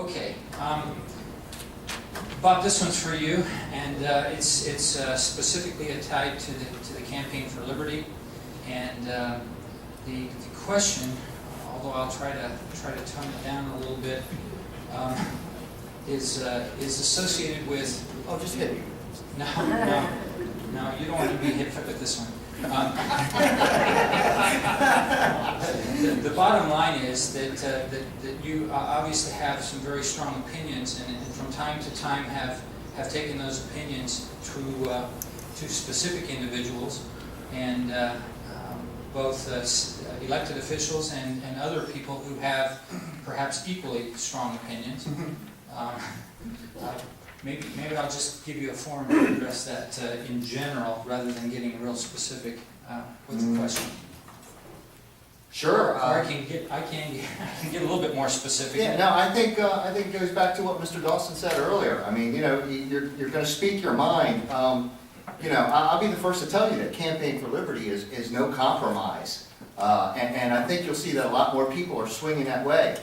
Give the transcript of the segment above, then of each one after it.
Okay, Bob, this one's for you, and it's specifically tied to the Campaign for Liberty, and the question, although I'll try to tone it down a little bit, is associated with. Oh, just hit me. No, you don't want to be hit with this one. The bottom line is that you obviously have some very strong opinions, and from time to time have taken those opinions to specific individuals, and both elected officials and other people who have perhaps equally strong opinions. Maybe I'll just give you a forum to address that in general, rather than getting real specific with the question. Sure. Or I can get a little bit more specific. Yeah. No, I think it goes back to what Mr. Dawson said earlier. I mean, you're going to speak your mind. I'll be the first to tell you that Campaign for Liberty is no compromise, and I think you'll see that a lot more people are swinging that way.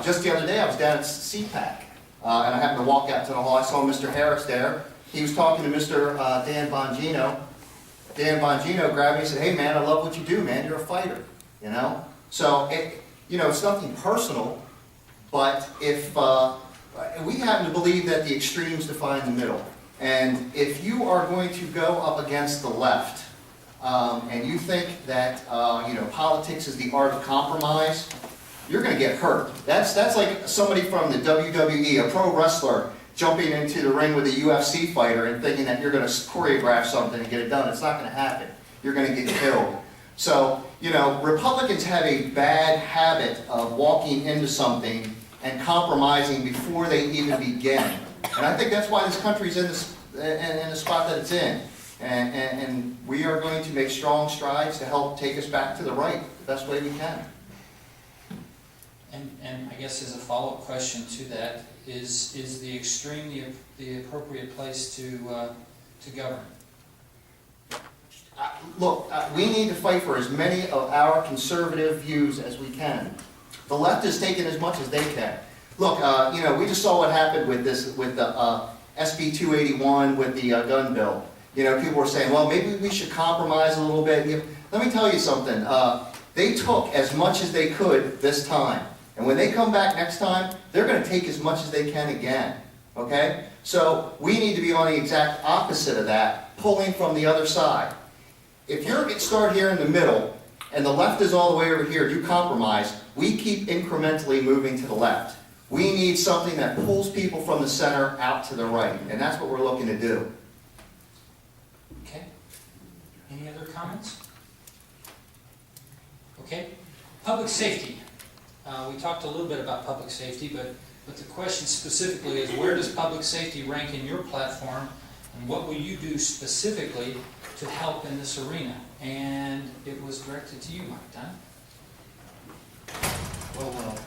Just the other day, I was down at CPAC. And I happened to walk out to the hall. I saw Mr. Harris there. He was talking to Mr. Dan Bongino. Dan Bongino grabbed me and said, "Hey man, I love what you do, man. You're a fighter." So it's nothing personal, but if we happen to believe that the extremes define the middle, and if you are going to go up against the left, and you think that politics is the art of compromise, you're going to get hurt. That's like somebody from the WWE, a pro wrestler, jumping into the ring with a UFC fighter and thinking that you're going to choreograph something and get it done. It's not going to happen. You're going to get killed. So, Republicans have a bad habit of walking into something and compromising before they even begin. And I think that's why this country's in the spot that it's in. And we are going to make strong strides to help take us back to the right the best way we can. And I guess as a follow-up question to that, is the extreme the appropriate place to govern? Look, we need to fight for as many of our conservative views as we can. The left is taking as much as they can. Look, we just saw what happened with the SB 281 with the gun bill. People were saying, well, maybe we should compromise a little bit. Let me tell you something. They took as much as they could this time. And when they come back next time, they're going to take as much as they can again. Okay? So we need to be on the exact opposite of that, pulling from the other side. If you start here in the middle, and the left is all the way over here, you compromise, we keep incrementally moving to the left. We need something that pulls people from the center out to the right, and that's what we're looking to do. Okay. Any other comments? Okay. Public safety. We talked a little bit about public safety, but the question specifically is, where does public safety rank in your platform, and what will you do specifically to help in this arena? And it was directed to you, Mike Dunn. Well,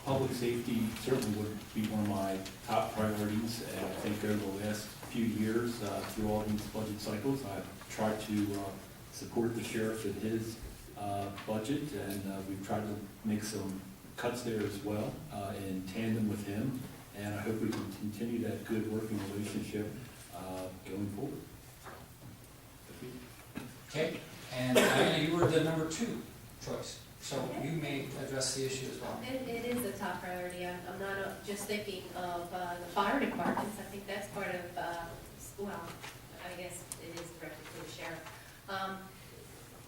public safety certainly would be one of my top priorities, and I think over the last few years, through all these budget cycles, I've tried to support the sheriff in his budget, and we've tried to make some cuts there as well, in tandem with him, and I hope we can continue that good working relationship going forward. Okay, and Diana, you were the number 2 choice, so you may address the issue as well. It is a top priority. I'm not just thinking of the fire departments. I think that's part of, I guess it is directed to the sheriff.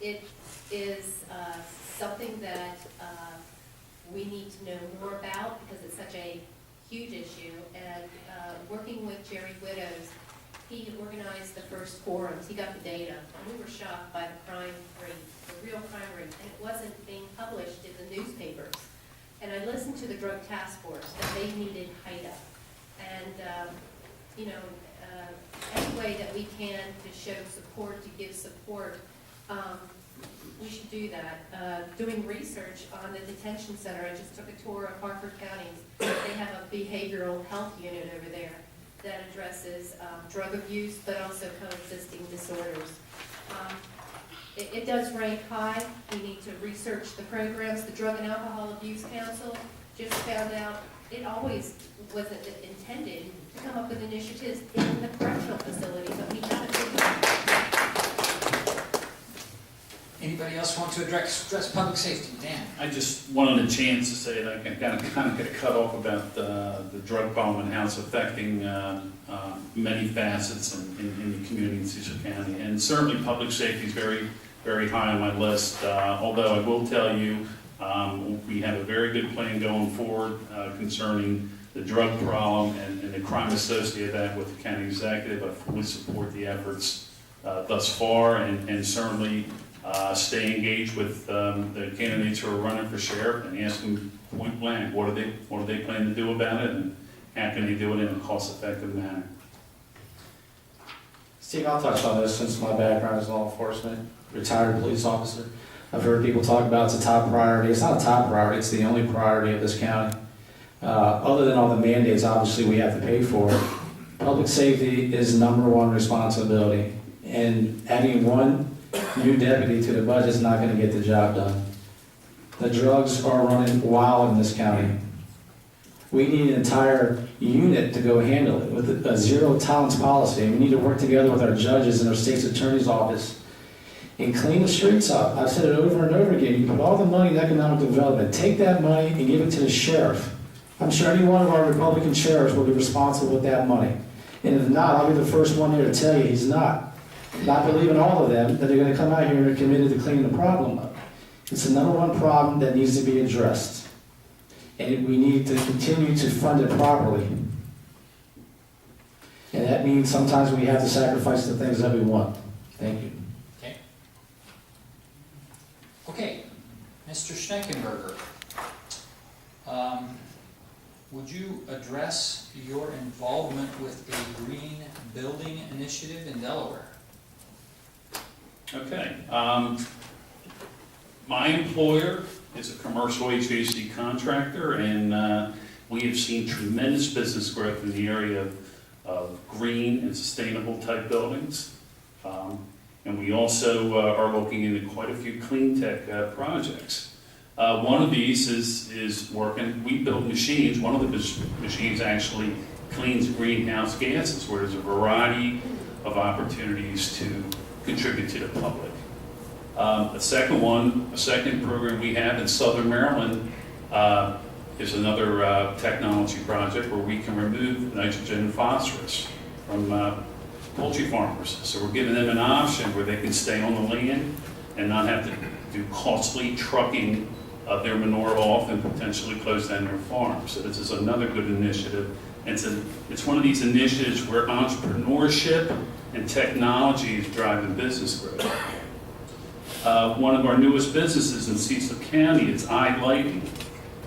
It is something that we need to know more about because it's such a huge issue. And working with Jerry Widows, he organized the first forums. He got the data, and we were shocked by the crime rate, the real crime rate, and it wasn't being published in the newspapers. And I listened to the drug task force that they needed HIDA, and any way that we can to show support, to give support. We should do that. Doing research on the detention center, I just took a tour of Harford County. They have a behavioral health unit over there that addresses drug abuse, but also coexisting disorders. It does rank high. We need to research the programs. The Drug and Alcohol Abuse Council just found out it always was intended to come up with initiatives in the correctional facility, but we haven't been. Anybody else want to address public safety? Dan? I just wanted a chance to say that I kind of get cut off about the drug problem and how it's affecting many facets in the community in Cecil County. And certainly public safety is very, very high on my list. Although I will tell you, we have a very good plan going forward concerning the drug problem and the crime associated with that with the county executive. I fully support the efforts thus far, and certainly stay engaged with the candidates who are running for sheriff and ask them point blank, what do they plan to do about it, and how can they do it in a cost-effective manner. Steve, I'll touch on this since my background is law enforcement, retired police officer. I've heard people talk about it's a top priority. It's not a top priority, it's the only priority of this county. Other than all the mandates, obviously, we have to pay for, public safety is #1 responsibility. And adding one new deputy to the budget is not going to get the job done. The drugs are running wild in this county. We need an entire unit to go handle it with a zero tolerance policy. We need to work together with our judges and our state's attorney's office and clean the streets up. I've said it over and over again. You put all the money in economic development, take that money and give it to the sheriff. I'm sure any one of our Republican sheriffs will be responsible with that money. And if not, I'll be the first one here to tell you he's not. Not believing all of them that they're going to come out here and are committed to cleaning the problem up. It's the #1 problem that needs to be addressed. And we need to continue to fund it properly. And that means sometimes we have to sacrifice the things that we want. Thank you. Okay, Mr. Schneckenberger, would you address your involvement with a green building initiative in Delaware? Okay. My employer is a commercial HVAC contractor, and we have seen tremendous business growth in the area of green and sustainable type buildings. And we also are looking into quite a few clean tech projects. One of these is working, we build machines. One of the machines actually cleans greenhouse gases, where there's a variety of opportunities to contribute to the public. A second program we have in Southern Maryland is another technology project where we can remove nitrogen and phosphorus from poultry farmers. So we're giving them an option where they can stay on the land and not have to do costly trucking of their manure off and potentially close down their farm. So this is another good initiative. It's one of these initiatives where entrepreneurship and technology is driving business growth. One of our newest businesses in Cecil County is iLighting,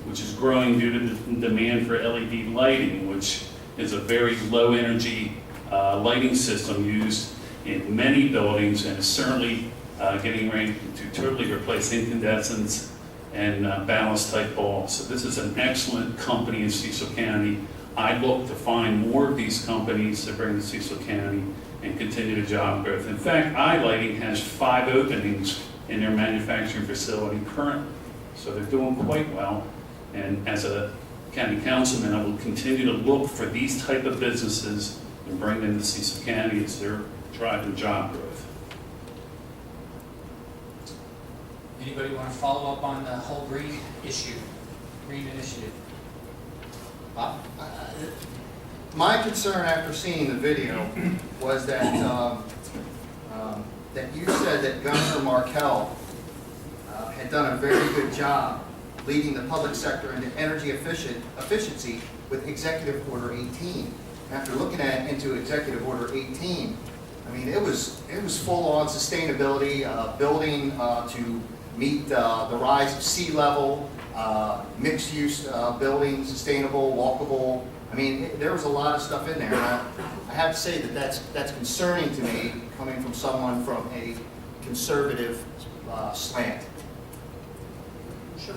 which is growing due to the demand for LED lighting, which is a very low energy lighting system used in many buildings, and is certainly getting ready to totally replace incandescents and ballast type bulbs. So this is an excellent company in Cecil County. I look to find more of these companies to bring to Cecil County and continue the job growth. In fact, iLighting has 5 openings in their manufacturing facility currently. So they're doing quite well. And as a county councilman, I will continue to look for these type of businesses and bring them to Cecil County as they're driving job growth. Anybody want to follow up on the whole green issue, green initiative? Bob? My concern after seeing the video was that that you said that Governor Markell had done a very good job leading the public sector into energy efficiency with Executive Order 18. After looking into Executive Order 18, I mean, it was full on sustainability, building to meet the rise of sea level, mixed use building, sustainable, walkable. I mean, there was a lot of stuff in there. And I have to say that that's concerning to me, coming from someone from a conservative slant. Sure.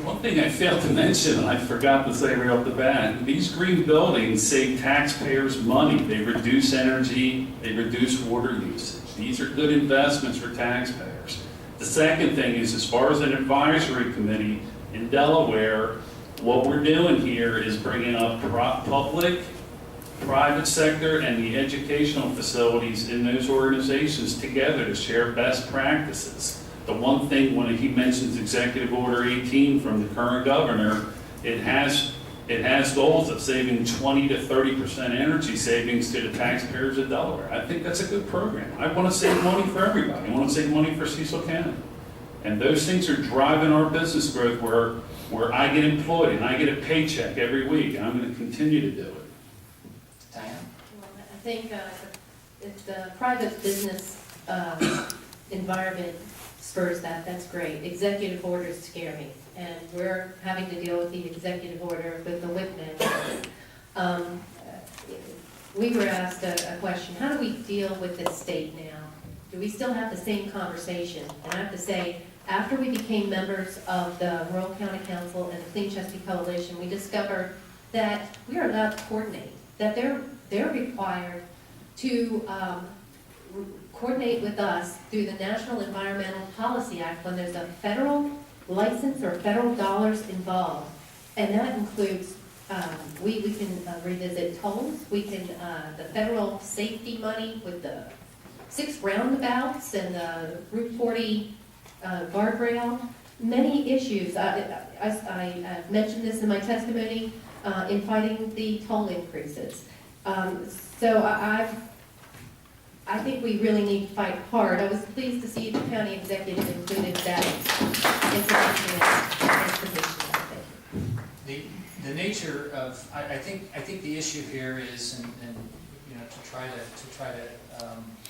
One thing I failed to mention, and I forgot to say right off the bat, these green buildings save taxpayers money. They reduce energy, they reduce water usage. These are good investments for taxpayers. The second thing is, as far as an advisory committee in Delaware, What we're doing here is bringing up public, private sector, and the educational facilities in those organizations together to share best practices. The one thing when he mentions Executive Order 18 from the current governor, it has goals of saving 20 to 30% energy savings to the taxpayers of Delaware. I think that's a good program. I want to save money for everybody. I want to save money for Cecil County. And those things are driving our business growth where I get employed and I get a paycheck every week, and I'm going to continue to do it. Diane? Well, I think if the private business environment spurs that, that's great. Executive orders scare me, and we're having to deal with the executive order with the whip man. We were asked a question, how do we deal with this state now? Do we still have the same conversation? And I have to say, after we became members of the Rural County Council and the Clean Chesapeake Coalition, we discovered that we are allowed to coordinate, that they're required to coordinate with us through the National Environmental Policy Act when there's a federal license or federal dollars involved. And that includes, we can revisit tolls, we can, the federal safety money with the 6 roundabouts and the Route 40 guardrail, many issues. I mentioned this in my testimony in fighting the toll increases. So I think we really need to fight hard. I was pleased to see the county executive included that information. The nature of, I think the issue here is, and you know, to try to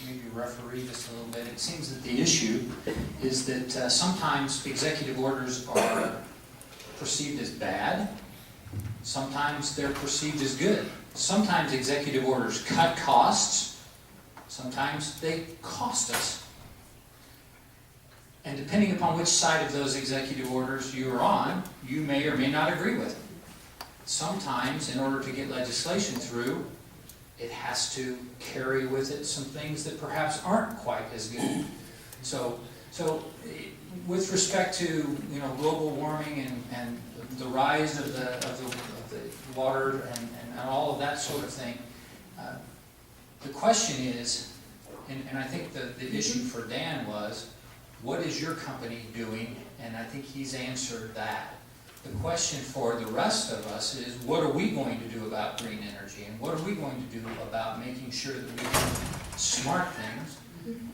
maybe referee this a little bit, it seems that the issue is that sometimes executive orders are perceived as bad, sometimes they're perceived as good. Sometimes executive orders cut costs, sometimes they cost us. And depending upon which side of those executive orders you're on, you may or may not agree with them. Sometimes, in order to get legislation through, it has to carry with it some things that perhaps aren't quite as good. So with respect to, you know, global warming and the rise of the water and all of that sort of thing, the question is, and I think the issue for Dan was, what is your company doing? And I think he's answered that. The question for the rest of us is, what are we going to do about green energy? And what are we going to do about making sure that we do smart things,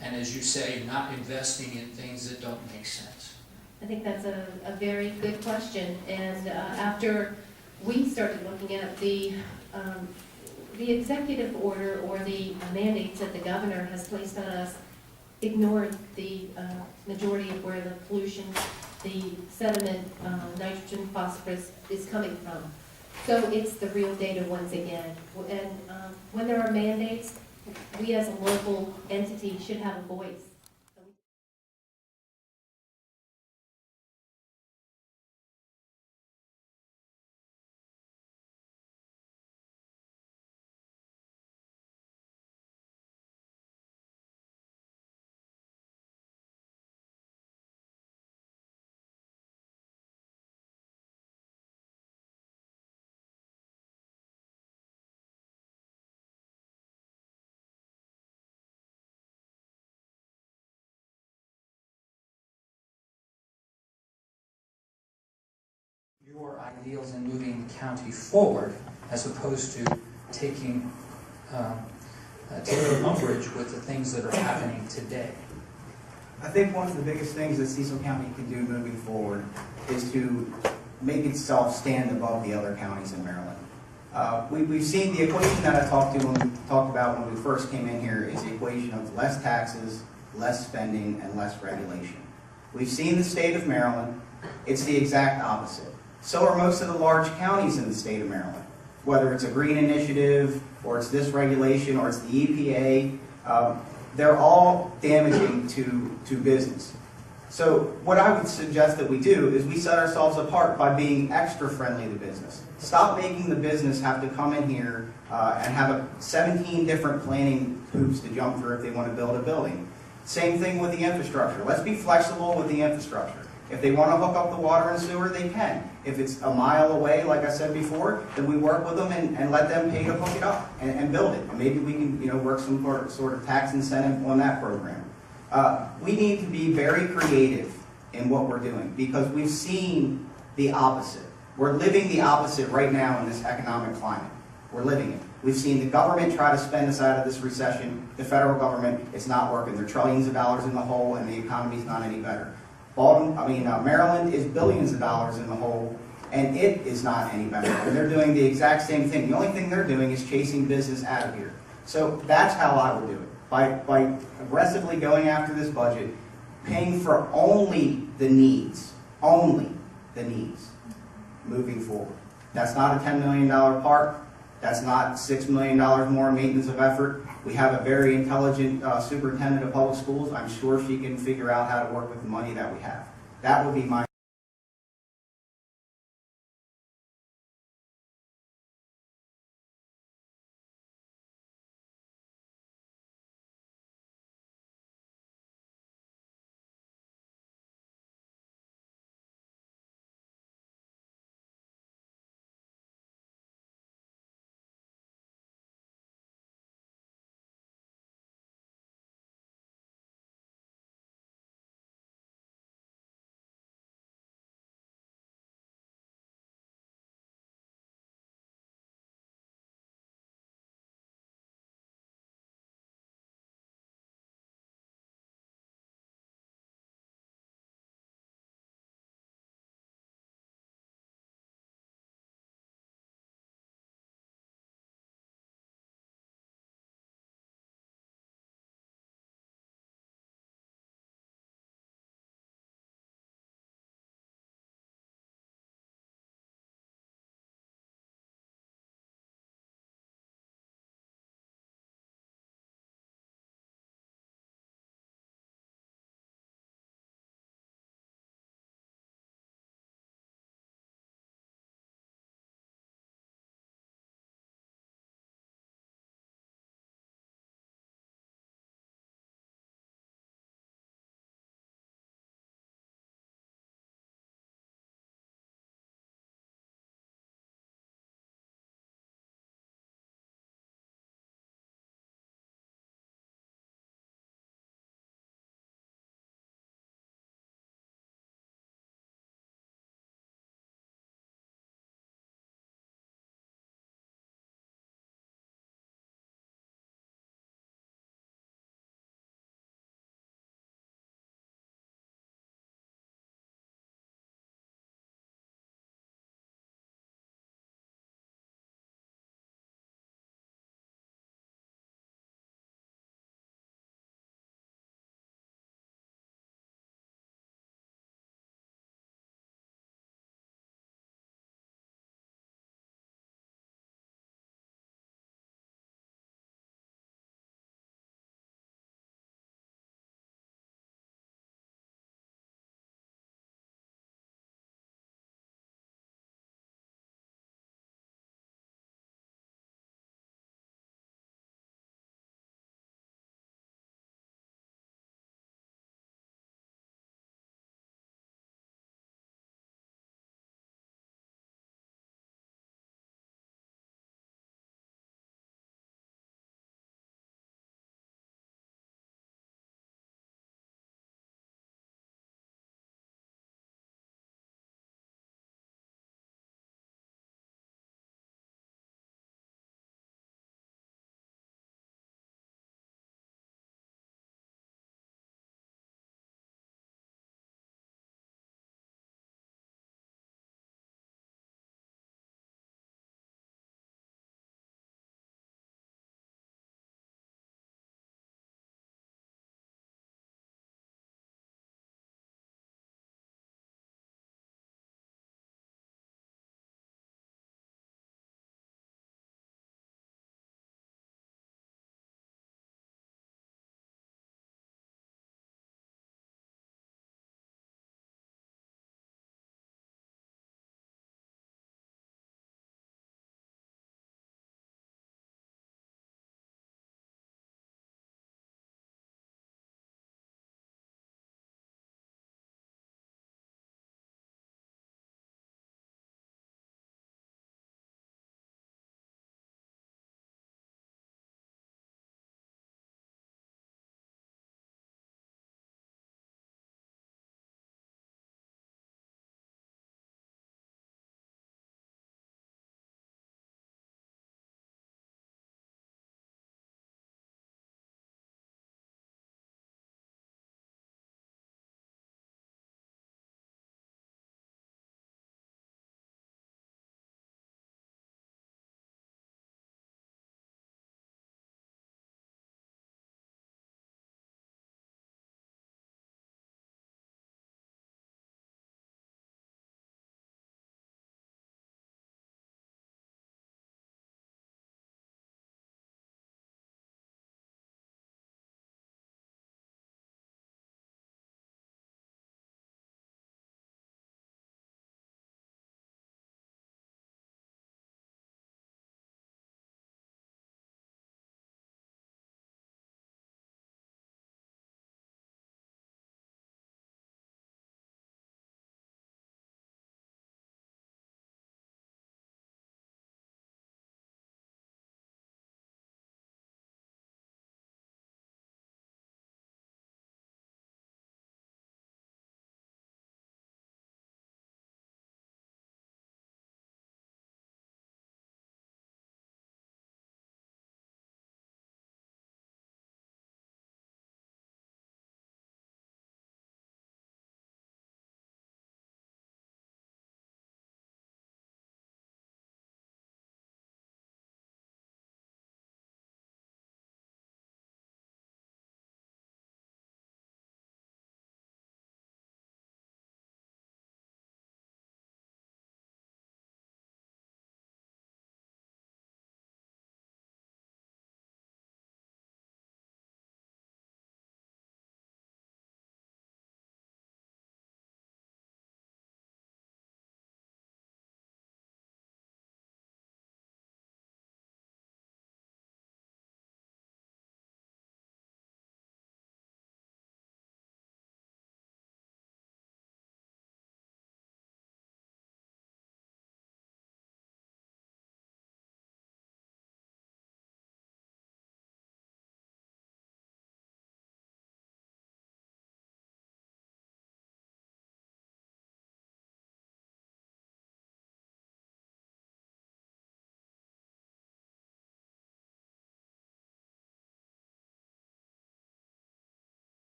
and as you say, not investing in things that don't make sense? I think that's a very good question. And after we started looking at the executive order or the mandates that the governor has placed on us, ignored the majority of where the pollution, the sediment, nitrogen, phosphorus is coming from. So it's the real data once again. And when there are mandates, we as a local entity should have a voice. Your ideals in moving the county forward, as opposed to taking umbrage with the things that are happening today? I think one of the biggest things that Cecil County can do moving forward is to make itself stand above the other counties in Maryland. We've seen the equation that I talked about when we first came in here is the equation of less taxes, less spending, and less regulation. We've seen the state of Maryland. It's the exact opposite. So are most of the large counties in the state of Maryland. Whether it's a green initiative, or it's this regulation, or it's the EPA, they're all damaging to business. So what I would suggest that we do is we set ourselves apart by being extra friendly to business. Stop making the business have to come in here and have 17 different planning hoops to jump through if they want to build a building. Same thing with the infrastructure. Let's be flexible with the infrastructure. If they want to hook up the water and sewer, they can. If it's a mile away, like I said before, then we work with them and let them pay to hook it up and build it. And maybe we can, work some sort of tax incentive on that program. We need to be very creative in what we're doing because we've seen the opposite. We're living the opposite right now in this economic climate. We're living it. We've seen the government try to spend us out of this recession. The federal government, it's not working. They're trillions of dollars in the hole and the economy's not any better. Maryland is billions of dollars in the hole, and it is not any better. And they're doing the exact same thing. The only thing they're doing is chasing business out of here. So that's how I would do it. By aggressively going after this budget, paying for only the needs, moving forward. That's not a $10 million park. That's not $6 million more maintenance of effort. We have a very intelligent superintendent of public schools. I'm sure she can figure out how to work with the money that we have. That would be my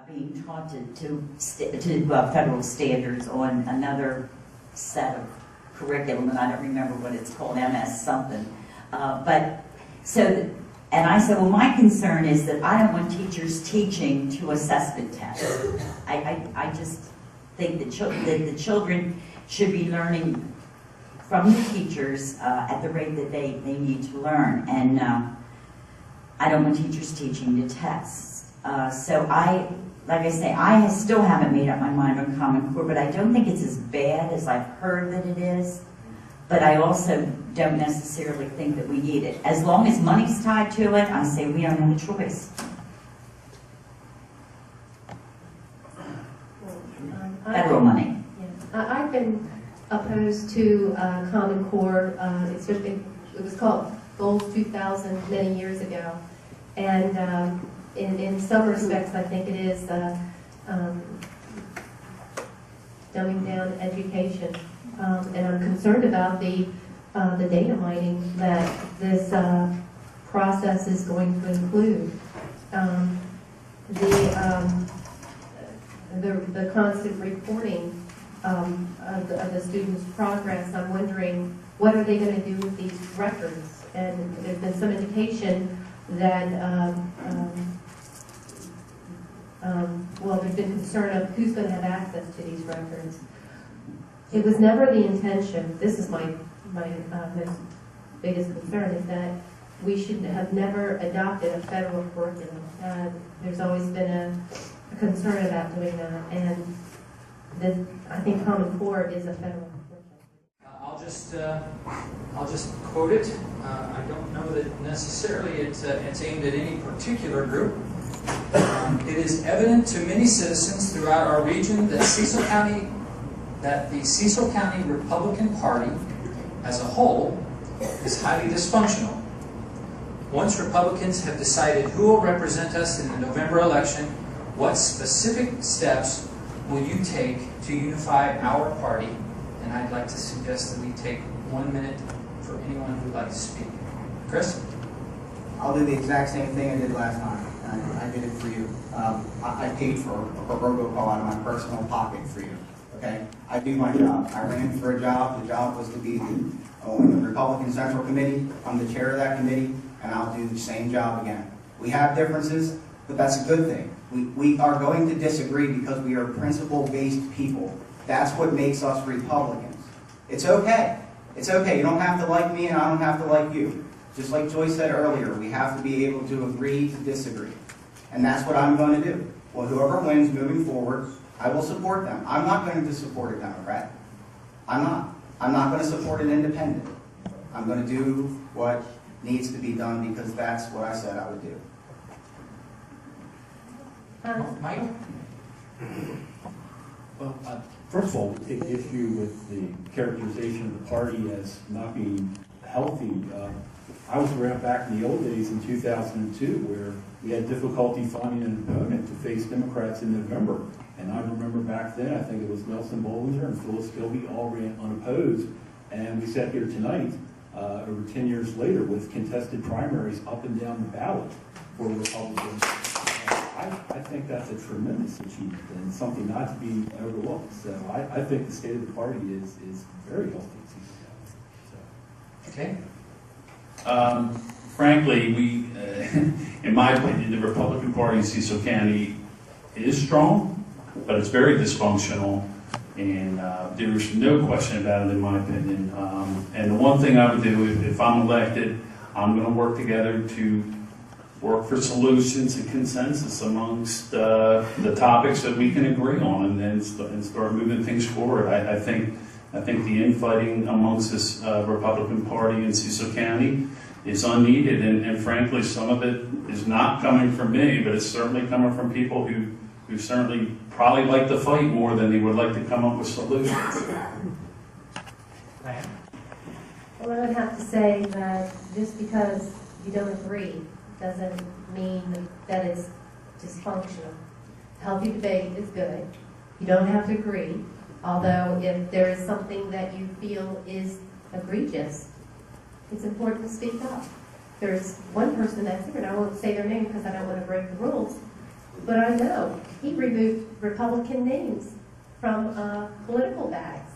Being taught to federal standards on another set of curriculum, and I don't remember what it's called, MS something. And I said, well, my concern is that I don't want teachers teaching to assessment tests. I just think that the children should be learning from the teachers at the rate that they need to learn, and I don't want teachers teaching to tests. Like I say, I still haven't made up my mind on Common Core, but I don't think it's as bad as I've heard that it is. But I also don't necessarily think that we need it. As long as money's tied to it, I say we don't have a choice. Federal money. Yeah. I've been opposed to Common Core. It was called Goals 2000 many years ago. And in some respects, I think it is dumbing down education. And I'm concerned about the data mining that this process is going to include. The constant reporting of the students' progress. I'm wondering, what are they going to do with these records? And there's been some indication that there's been concern of who's going to have access to these records. It was never the intention, this is my most biggest concern, is that we should have never adopted a federal curriculum. There's always been a concern about doing that, and I think Common Core is a federal curriculum. I'll just quote it. I don't know that necessarily it's aimed at any particular group. It is evident to many citizens throughout our region that the Cecil County Republican Party as a whole is highly dysfunctional. Once Republicans have decided who will represent us in the November election, what specific steps will you take to unify our party? And I'd like to suggest that we take 1 minute for anyone who would like to speak. Chris? I'll do the exact same thing I did last time. I did it for you. I paid for a robocall out of my personal pocket for you. Okay? I do my job. I ran for a job. The job was to be on the Republican Central Committee. I'm the chair of that committee, and I'll do the same job again. We have differences, but that's a good thing. We are going to disagree because we are principle-based people. That's what makes us Republicans. It's okay. It's okay. You don't have to like me, and I don't have to like you. Just like Joyce said earlier, we have to be able to agree to disagree. And that's what I'm going to do. Well, whoever wins moving forward, I will support them. I'm not going to support a Democrat. I'm not. I'm not going to support an independent. I'm going to do what needs to be done because that's what I said I would do. Mike? Well, first of all, issue with the characterization of the party as not being healthy. I was around back in the old days in 2002 where we had difficulty finding an opponent to face Democrats in November. And I remember back then, I think it was Nelson Bollinger and Phyllis Gilby all ran unopposed. And we sat here tonight, over 10 years later, with contested primaries up and down the ballot for Republicans. I think that's a tremendous achievement and something not to be overlooked. So I think the state of the party is very healthy. Okay. Frankly, in my opinion, the Republican Party in Cecil County is strong, but it's very dysfunctional, and there's no question about it, in my opinion. And the one thing I would do, if I'm elected, I'm going to work together to work for solutions and consensus amongst the topics that we can agree on, and start moving things forward. I think the infighting amongst this Republican Party in Cecil County is unneeded, and frankly, some of it is not coming from me, but it's certainly coming from people who certainly probably like to fight more than they would like to come up with solutions. Well, I would have to say that just because you don't agree doesn't mean that it's dysfunctional. Healthy debate is good. You don't have to agree, although if there is something that you feel is egregious, it's important to speak up. There's one person that's here, and I won't say their name because I don't want to break the rules, but I know he removed Republican names from political bags.